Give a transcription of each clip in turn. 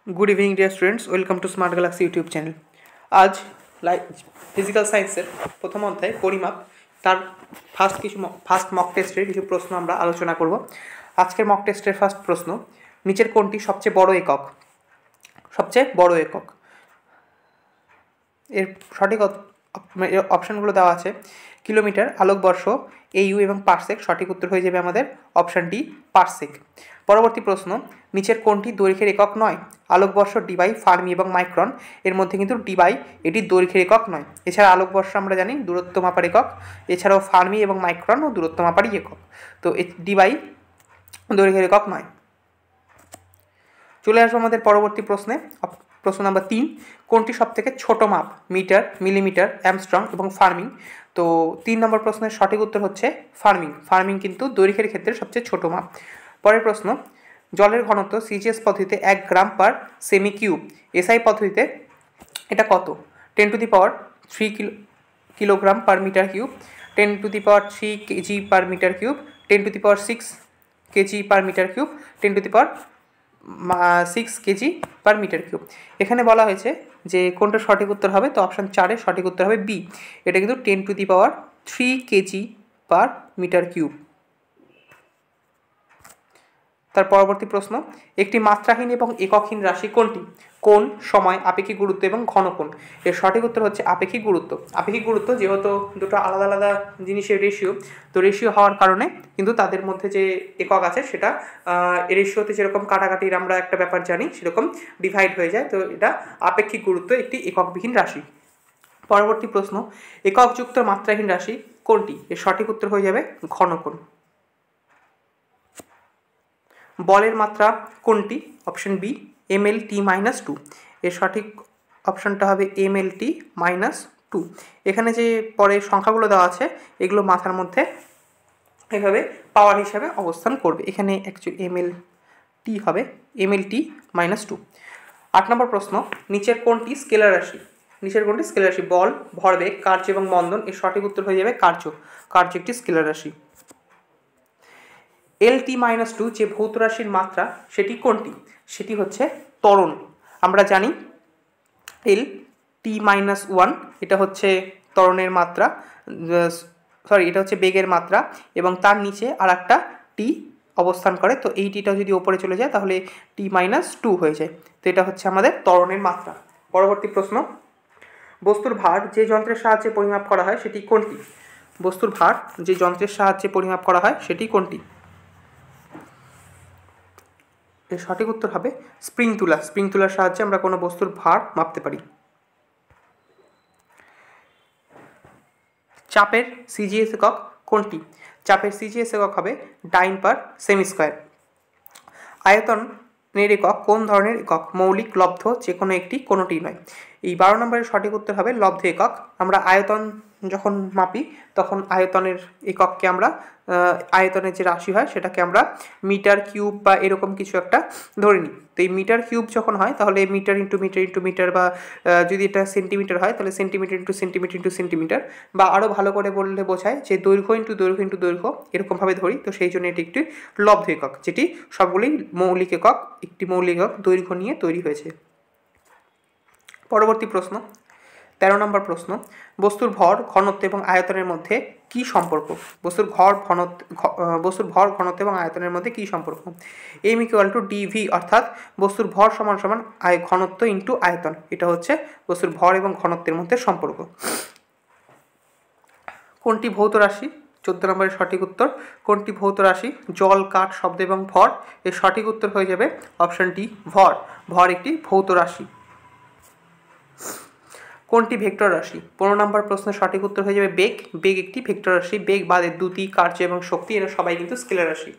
Good evening dear students, welcome to Smart Galaxy YouTube channel. आज physical साइंसের প্রথম অধ্যায় পরিমাপ তার ফার্স্ট মক টেস্টের কিছু প্রশ্ন আমরা আলোচনা করব। আজকের মক টেস্টের ফার্স্ট প্রশ্ন, নিচের কোনটি সবচেয়ে বড় একক? এর সঠিক অপশানগুলো দেওয়া আছে কিলোমিটার, আলোকবর্ষ, এইউ এবং পারসেক। সঠিক উত্তর হয়ে যাবে আমাদের অপশান ডি, পারসেক। পরবর্তী প্রশ্ন, নিচের কোনটি দৈর্ঘ্যের একক নয়? আলোকবর্ষ, ডিবাই, ফার্মি এবং মাইক্রন। এর মধ্যে কিন্তু ডিবাই এটি দৈর্ঘ্যের একক নয়। এছাড়া আলোকবর্ষ আমরা জানি দূরত্ব মাপার একক, এছাড়াও ফার্মি এবং মাইক্রনও দূরত্ব মাপারই একক। তো ডিবাই দৈর্ঘ্যের একক নয়। চলে আসবো আমাদের পরবর্তী প্রশ্নে। প্রশ্ন নাম্বার 3, কোনটি সবথেকে ছোট মাপ? মিটার, মিলিমিটার, অ্যামস্ট্রং এবং ফার্মিং। তো 3 নম্বর প্রশ্নের সঠিক উত্তর হচ্ছে ফার্মিং। ফার্মিং কিন্তু দৈর্ঘ্যের ক্ষেত্রে সবচেয়ে ছোট মাপ। পরের প্রশ্ন, জলের ঘনত্ব সিজিএস পদ্ধতিতে 1 gram per cm cube, SI পদ্ধতিতে এটা কত? 10⁻³ kilogram per metre cube, 10⁻³ KG per metre cube, 10⁻6 KG per metre cube, 10⁻6 KG per metre cube. এখানে বলা হয়েছে যে কোনটা সঠিক উত্তর হবে, তো অপশান 4-এর সঠিক উত্তর হবে বি। এটা কিন্তু 10⁻³ কেজি পার মিটার কিউব। তার পরবর্তী প্রশ্ন, একটি মাত্রাহীন এবং এককহীন রাশি কোনটি? কোণ, সময়, আপেক্ষিক গুরুত্ব এবং ঘনকোণ। এর সঠিক উত্তর হচ্ছে আপেক্ষিক গুরুত্ব। আপেক্ষিক গুরুত্ব যেহেতু দুটো আলাদা আলাদা জিনিসের রেশিও, তো রেশিও হওয়ার কারণে কিন্তু তাদের মধ্যে যে একক আছে সেটা রেশিওতে যেরকম কাটাকাটির আমরা একটা ব্যাপার জানি সেরকম ডিভাইড হয়ে যায়। তো এটা আপেক্ষিক গুরুত্ব একটি এককবিহীন রাশি। পরবর্তী প্রশ্ন, এককযুক্ত মাত্রাহীন রাশি কোনটি? এর সঠিক উত্তর হয়ে যাবে ঘনকোণ। বলের মাত্রা কোনটি? Option B, mL/t-2। এর সঠিক অপশানটা হবে mL/t-2। এখানে যে পরে সংখ্যাগুলো দেওয়া আছে এগুলো মাথার মধ্যে এভাবে পাওয়ার হিসাবে অবস্থান করবে। এখানে অ্যাকচুয়ালি mL/t হবে mL/t-2। 8 নম্বর প্রশ্ন, নিচের কোনটি স্কেলার রাশি? বল, ভরবেগ, কার্য এবং মন্দন। এর সঠিক উত্তর হয়ে যাবে কার্য। কার্য একটি স্কেলার রাশি। L/t-2 যে ভৌত রাশির মাত্রা সেটি কোনটি? সেটি হচ্ছে ত্বরণ। আমরা জানি L/t-1 এটা হচ্ছে ত্বরণের মাত্রা, এটা হচ্ছে বেগের মাত্রা, এবং তার নিচে আর একটা টি অবস্থান করে। তো এই টিটা যদি ওপরে চলে যায় তাহলে t-2 হয়ে যায়। তো এটা হচ্ছে আমাদের ত্বরণের মাত্রা। পরবর্তী প্রশ্ন, বস্তুর ভার যে যন্ত্রের সাহায্যে পরিমাপ করা হয় সেটি কোনটি? বস্তুর ভার যে যন্ত্রের সাহায্যে পরিমাপ করা হয় সেটি কোনটি? এর সঠিক উত্তর হবে স্প্রিং তুলা। স্প্রিং তুলার সাহায্যে আমরা কোনো বস্তুর ভার মাপতে পারি। চাপের সিজিএস একক কোনটি? চাপের সিজিএস একক হবে ডাইন পার সেমি স্কোয়ার। আয়তনের একক কোন ধরনের একক? মৌলিক, লব্ধ, যে কোনো একটি, কোনোটি নয়। এই 12 নম্বরের সঠিক উত্তর হবে লব্ধ একক। আমরা আয়তন যখন মাপি তখন আয়তনের একককে আমরা আয়তনের যে রাশি হয় সেটাকে আমরা মিটার কিউব বা এরকম কিছু একটা ধরে নিই। তো এই মিটার কিউব যখন হয় তাহলে metre into metre into metre, বা যদি এটা সেন্টিমিটার হয় তাহলে centimetre into centimetre into centimetre, বা আরও ভালো করে বললে বোঝায় যে দৈর্ঘ্য ইন্টু দৈর্ঘ্য ইন্টু দৈর্ঘ্য, এরকমভাবে ধরি। তো সেই জন্য এটি একটি লব্ধ একক, যেটি সবগুলি মৌলিক একক, একটি মৌলিক একক দৈর্ঘ্য নিয়ে তৈরি হয়েছে। পরবর্তী প্রশ্ন, 13 নম্বর প্রশ্ন, বস্তুর ভর, ঘনত্ব এবং আয়তনের মধ্যে কি সম্পর্ক? বস্তুর ভর, ঘনত্ব এবং আয়তনের মধ্যে কি সম্পর্ক? m=dv, অর্থাৎ বস্তুর ভর সমান সমান ঘনত্ব ইন্টু আয়তন। এটা হচ্ছে বস্তুর ভর এবং ঘনত্বের মধ্যে সম্পর্ক। কোনটি ভৌত রাশি? 14 নম্বরের সঠিক উত্তর, কোনটি ভৌত রাশি? জল, কাঠ, শব্দ এবং ভর। এর সঠিক উত্তর হয়ে যাবে অপশন ডি, ভর। ভর একটি ভৌত রাশি। কোনটি ভেক্টর রাশি? 15 নম্বর প্রশ্নের সঠিক উত্তর হয়ে যাবে বেগ। বেগ একটি ভেক্টর রাশি। বেগ বাদে দ্রুতি, কার্য এবং শক্তি এরা সবাই কিন্তু স্কেলার রাশি।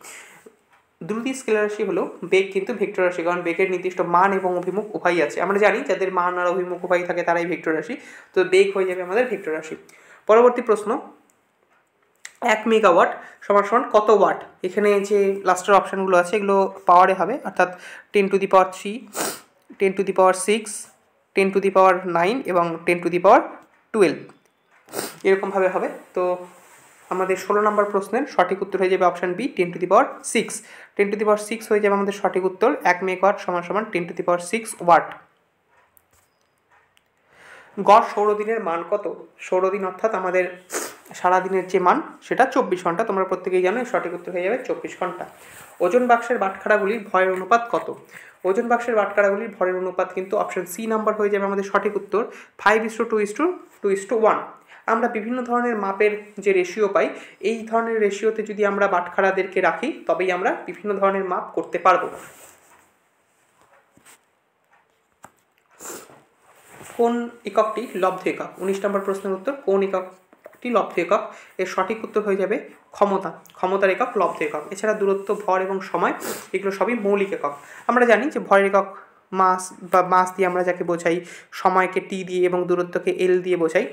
দ্রুতি স্কেলার রাশি হলো, বেগ কিন্তু ভেক্টর রাশি, কারণ বেগের নির্দিষ্ট মান এবং অভিমুখ উভয়ই আছে। আমরা জানি যাদের মান আর অভিমুখ উভয়ই থাকে তারাই ভেক্টর রাশি। তো বেগ হয়ে যাবে আমাদের ভেক্টর রাশি। পরবর্তী প্রশ্ন, 1 মেগাওয়াট সমান সমান কত ওয়াট? এখানে যে লাস্টের অপশানগুলো আছে এগুলো পাওয়ারে হবে, অর্থাৎ 10⁻3, 10⁻6, 10⁻9 এবং 10⁻12 এরকমভাবে হবে। তো আমাদের 16 নম্বর প্রশ্নের সঠিক উত্তর হয়ে যাবে অপশন বি 10⁶। 10⁶ হয়ে যাবে আমাদের সঠিক উত্তর। 1 মেগাওয়াট সমান সমান 10⁶ ওয়াট। গড় সৌরদিনের মান কত? সৌরদিন অর্থাৎ আমাদের সারাদিনের যে মান সেটা 24 ঘন্টা। তোমরা প্রত্যেকেই জানো, সঠিক উত্তর হয়ে যাবে 24 ঘন্টা। ওজন বাক্সের বাটখারাগুলির ভরের অনুপাত কত? ওজন বাক্সের বাটখারাগুলির ভরের অনুপাত কিন্তু অপশন সি নাম্বার হয়ে যাবে আমাদের সঠিক উত্তর 5:2:2:1। আমরা বিভিন্ন ধরনের মাপের যে রেশিও পাই, এই ধরনের রেশিওতে যদি আমরা বাটখারাদেরকে রাখি তবেই আমরা বিভিন্ন ধরনের মাপ করতে পারবো। কোন এককটি লব্ধ একক? 19 নম্বর প্রশ্নের উত্তর, কোন এককটি লব্ধ একক? এর সঠিক উত্তর হয়ে যাবে ক্ষমতা। ক্ষমতার একক লব্ধ একক। এছাড়া দূরত্ব, ভর এবং সময় এগুলো সবই মৌলিক একক। আমরা জানি যে ভরের একক মাস বা মাস দিয়ে আমরা যাকে বোঝাই, সময়কে টি দিয়ে এবং দূরত্বকে এল দিয়ে বোঝাই।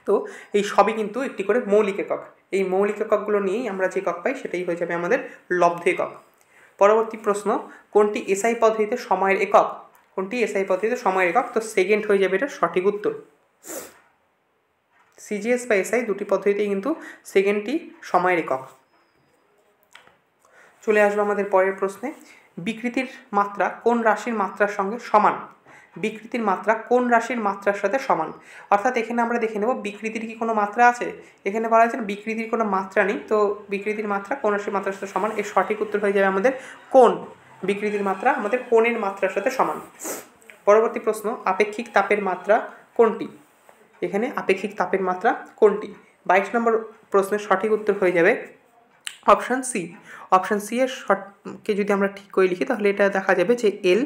তো এই সবই কিন্তু একটি করে মৌলিক একক। এই মৌলিক এককগুলো নিয়েই আমরা যে একক পাই সেটাই হয়ে যাবে আমাদের লব্ধ একক। পরবর্তী প্রশ্ন, কোনটি এসআই পদ্ধতিতে সময়ের একক? কোনটি এসআই পদ্ধতিতে সময়ের একক? তো সেকেন্ড হয়ে যাবে এটা সঠিক উত্তর। সিজিএস বা এসআই দুটি পদ্ধতিতেই কিন্তু সেকেন্ডটি সময়ের একক। চলে আসবো আমাদের পরের প্রশ্নে, বিকৃতির মাত্রা কোন রাশির মাত্রার সঙ্গে সমান? বিকৃতির মাত্রা কোন রাশির মাত্রার সাথে সমান? অর্থাৎ এখানে আমরা দেখে নেব বিকৃতির কি কোনো মাত্রা আছে। এখানে বলা হয়েছে বিকৃতির কোনো মাত্রা নেই, তো বিকৃতির মাত্রা কোন রাশির মাত্রার সাথে সমান? এর সঠিক উত্তর হয়ে যাবে আমাদের কোণ। বিকৃতির মাত্রা আমাদের কোণের মাত্রার সাথে সমান। পরবর্তী প্রশ্ন, আপেক্ষিক তাপের মাত্রা কোনটি? এখানে আপেক্ষিক তাপের মাত্রা কোনটি? 22 নম্বর প্রশ্নের সঠিক উত্তর হয়ে যাবে অপশান সি। অপশান সি এর কে যদি আমরা ঠিক করে লিখি তাহলে এটা দেখা যাবে যে L⁻²,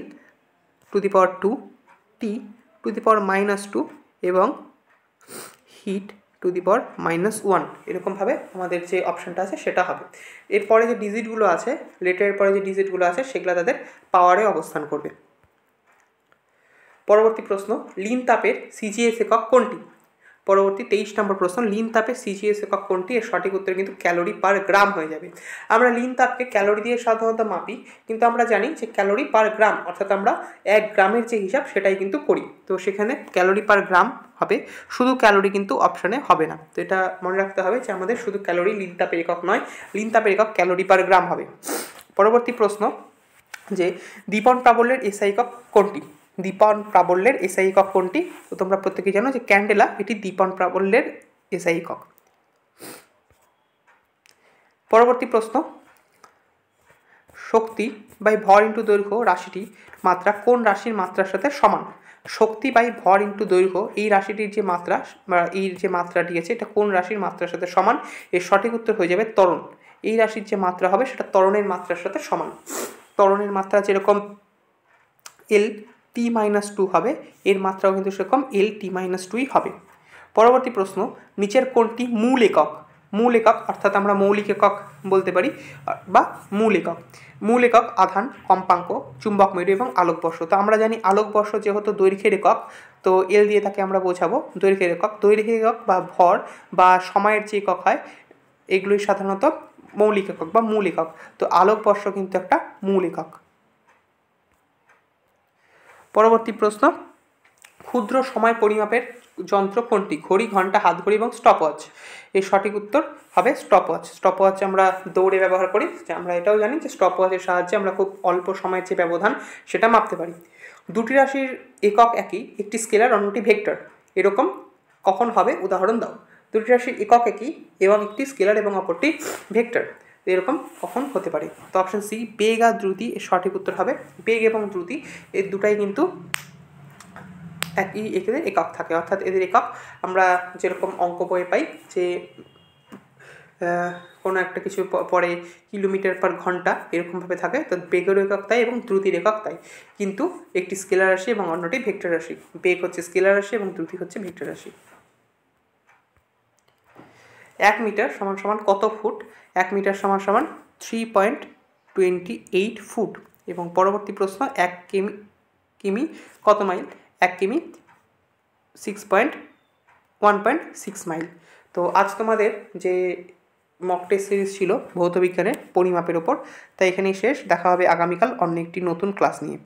T⁻⁻2 এবং হিট⁻⁻1 এরকমভাবে আমাদের যে অপশানটা আছে সেটা হবে। এরপরে যে ডিজিটগুলো আছে, লেটারের পরে যে ডিজিটগুলো আছে সেগুলো তাদের পাওয়ারে অবস্থান করবে। পরবর্তী প্রশ্ন, লিন তাপের সিজিএস একক কোনটি? পরবর্তী 23 নম্বর প্রশ্ন, লিন তাপের সিজিএস একক কোনটি? এর সঠিক উত্তর কিন্তু ক্যালোরি পার গ্রাম হয়ে যাবে। আমরা লিন তাপকে ক্যালোরি দিয়ে সাধারণত মাপি, কিন্তু আমরা জানি যে ক্যালোরি পার গ্রাম, অর্থাৎ আমরা 1 গ্রামের যে হিসাব সেটাই কিন্তু করি। তো সেখানে ক্যালোরি পার গ্রাম হবে, শুধু ক্যালোরি কিন্তু অপশানে হবে না। তো এটা মনে রাখতে হবে যে আমাদের শুধু ক্যালোরি লিন তাপের একক নয়, লিন তাপের একক ক্যালোরি পার গ্রাম হবে। পরবর্তী প্রশ্ন, যে দীপন প্রাবল্যের এসআই একক কোনটি? দীপন প্রাবল্যের এসআই একক কোনটি? তো তোমরা প্রত্যেকেই জানো যে ক্যান্ডেলা এটি দীপন প্রাবল্যের এসআই একক। পরবর্তী প্রশ্ন, শক্তি বাই ভর ইন্টু দৈর্ঘ্য রাশিটি মাত্রা কোন রাশির মাত্রার সাথে সমান? শক্তি বাই ভর ইন্টু দৈর্ঘ্য এই রাশিটির যে মাত্রা বা এই যে মাত্রাটি আছে এটা কোন রাশির মাত্রার সাথে সমান? এর সঠিক উত্তর হয়ে যাবে ত্বরণ। এই রাশির যে মাত্রা হবে সেটা ত্বরণের মাত্রার সাথে সমান। ত্বরণের মাত্রা যেরকম L⁻T⁻2 হবে, এর মাত্রাও কিন্তু সেরকম L⁻T⁻2ই হবে। পরবর্তী প্রশ্ন, নিচের কোনটি মূল একক? মূল একক অর্থাৎ আমরা মৌলিক একক বলতে পারি বা মূল একক। মূল একক আধান, কম্পাঙ্ক, চুম্বক মেরু এবং আলোকবর্ষ। তো আমরা জানি আলোকবর্ষ যেহেতু দৈর্ঘ্যের একক, তো এল দিয়ে তাকে আমরা বোঝাবো দৈর্ঘ্যের একক। দৈর্ঘ্যের একক বা ভর বা সময়ের যে একক হয় এগুলোই সাধারণত মৌলিক একক বা মূল একক। তো আলোকবর্ষ কিন্তু একটা মূল একক। পরবর্তী প্রশ্ন, ক্ষুদ্র সময় পরিমাপের যন্ত্র কোনটি? ঘড়ি, ঘন্টা, হাত ঘড়ি এবং স্টপওয়াচ। এর সঠিক উত্তর হবে স্টপওয়াচ। স্টপওয়াচ আমরা দৌড়ে ব্যবহার করি। আমরা এটাও জানি যে স্টপওয়াচের সাহায্যে আমরা খুব অল্প সময়ের যে ব্যবধান সেটা মাপতে পারি। দুটি রাশির একক একই, একটি স্কেলার অন্যটি ভেক্টর, এরকম কখন হবে? উদাহরণ দাও। দুটি রাশির একক একই এবং একটি স্কেলার এবং অপরটি ভেক্টর, এরকম কখন হতে পারে? তো অপশন সি বেগ আর দ্রুতি এর সঠিক উত্তর হবে। বেগ এবং দ্রুতি এর দুটাই কিন্তু একই এদের একক থাকে, অর্থাৎ এদের একক আমরা যেরকম অঙ্ক বইয়ে পাই যে কোনো একটা কিছু পরে কিলোমিটার পার ঘন্টা এরকমভাবে থাকে। তো বেগের একক তাই এবং দ্রুতির একক তাই, কিন্তু একটি স্কেলার রাশি এবং অন্যটি ভেক্টর রাশি। বেগ হচ্ছে স্কেলার রাশি এবং দ্রুতি হচ্ছে ভেক্টর রাশি। 1 মিটার সমান সমান কত ফুট? 1 মিটার সমান সমান 3.28 ফুট। এবং পরবর্তী প্রশ্ন, 1 কিমি কত মাইল? 1 কিমি 1.6 মাইল। তো আজ তোমাদের যে মক টেস্ট সিরিজ ছিল ভৌত বিজ্ঞানের পরিমাপের ওপর, তাই এখানেই শেষ। দেখা হবে আগামীকাল অন্য একটি নতুন ক্লাস নিয়ে।